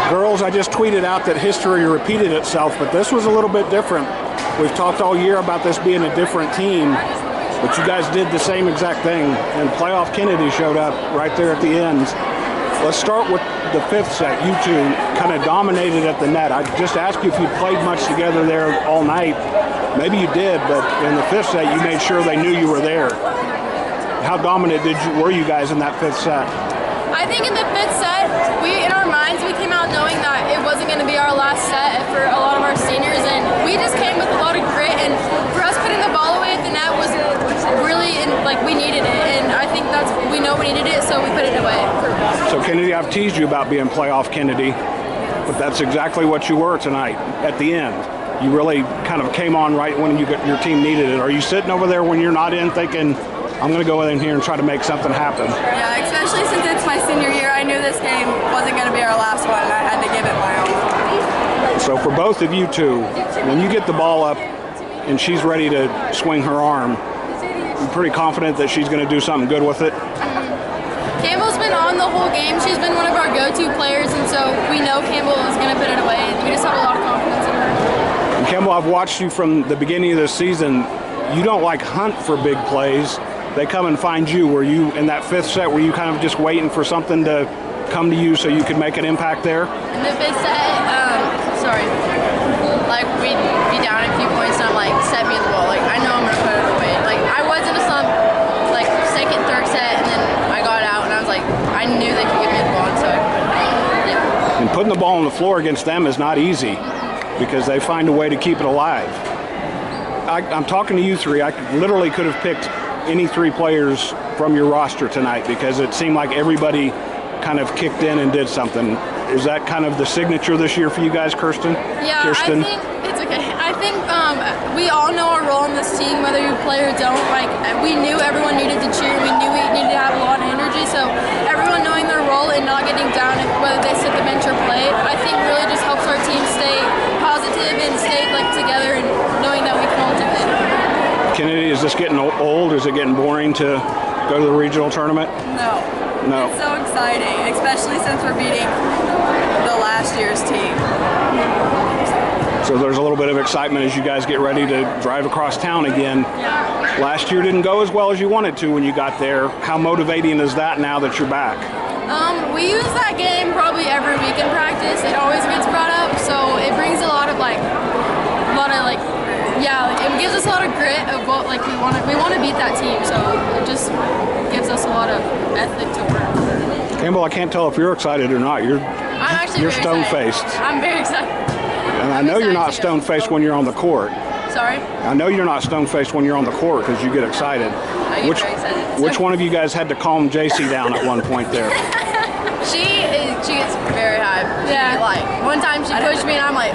Girls, I just tweeted out that history repeated itself, but this was a little bit different. We've talked all year about this being a different team, but you guys did the same exact thing, and Playoff Kennedy showed up right there at the end. Let's start with the fifth set. You two kind of dominated at the net. I just asked you if you played much together there all night. Maybe you did, but in the fifth set, you made sure they knew you were there. How dominant were you guys in that fifth set? I think in the fifth set, in our minds, we came out knowing that it wasn't going to be our last set for a lot of our seniors, and we just came with a lot of grit, and for us putting the ball away at the net was really, we needed it, and I think we know we needed it, so we put it away. So Kennedy, I've teased you about being playoff Kennedy, but that's exactly what you were tonight at the end. You really kind of came on right when your team needed it. Are you sitting over there when you're not in thinking, I'm going to go in here and try to make something happen? Yeah, especially since it's my senior year. I knew this game wasn't going to be our last one, and I had to give it my all. So for both of you two, when you get the ball up and she's ready to swing her arm, I'm pretty confident that she's going to do something good with it. Kambel's been on the whole game. She's been one of our go-to players, and so we know Kambel is going to put it away. We just have a lot of confidence in her. And Kambel, I've watched you from the beginning of the season. You don't hunt for big plays. They come and find you. Were you in that fifth set, were you kind of just waiting for something to come to you so you could make an impact there? In the fifth set, we'd be down a few points, and I'm set me in the ball. I know I'm going to put it away. I was in a slump, second, third set, and then I got out, and I was I knew they could give me the ball, and so I put it away. Yeah. And putting the ball on the floor against them is not easy because they find a way to keep it alive. I'm talking to you three. I literally could have picked any three players from your roster tonight because it seemed like everybody kind of kicked in and did something. Is that kind of the signature this year for you guys, Kirsten? Yeah, Kirsten? I think it's okay. I think we all know our role in this team, whether you play or don't. We knew everyone needed to cheer. We knew we needed to have a lot of energy. So everyone knowing their role and not getting down, whether they sit the bench or play, I think really just helps our team stay positive and stay together and knowing that we can all do it. Kennedy, is this getting old? Is it getting boring to go to the regional tournament? No. It's so exciting, especially since we're beating the last year's team. So there's a little bit of excitement as you guys get ready to drive across town again. Yeah. Last year didn't go as well as you wanted to when you got there. How motivating is that now that you're back? We use that game probably every week in practice. It always gets brought up, so it brings a lot of it gives us a lot of grit of what we want to beat that team. So it just gives us a lot of ethic to work. Kambel, I can't tell if you're excited or not. You're stone-faced. I'm very excited. And I know you're not stone-faced when you're on the court. Sorry? I know you're not stone-faced when you're on the court because you get excited. I get very excited. Which one of you guys had to calm JC down at one point there? She gets very high. Yeah. One time she pushed me and I'm I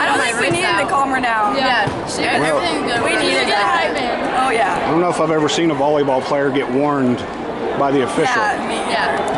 don't think we needed to calm her down. Yeah. Everything's good. We needed that. Oh yeah. I don't know if I've ever seen a volleyball player get warned by the official. Yeah.